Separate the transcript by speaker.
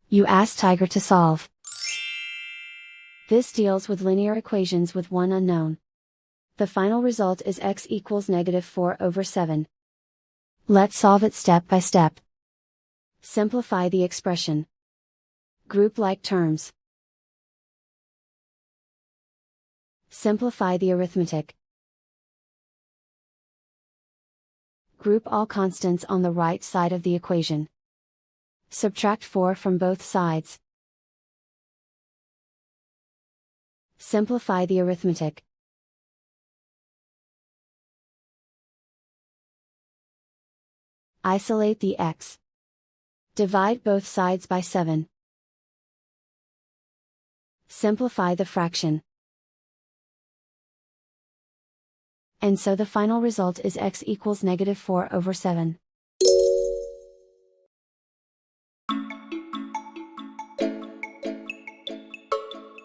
Speaker 1: You ask Tiger to solve. This deals with linear equations with one unknown. The final result is x equals -4/7. Let's solve it step by step. Simplify the expression. Group like terms. Simplify the arithmetic. Group all constants on the right side of the equation. Subtract 4 from both sides. Simplify the arithmetic. Isolate the x. Divide both sides by 7. Simplify the fraction. And so the final result is x equals -4/7.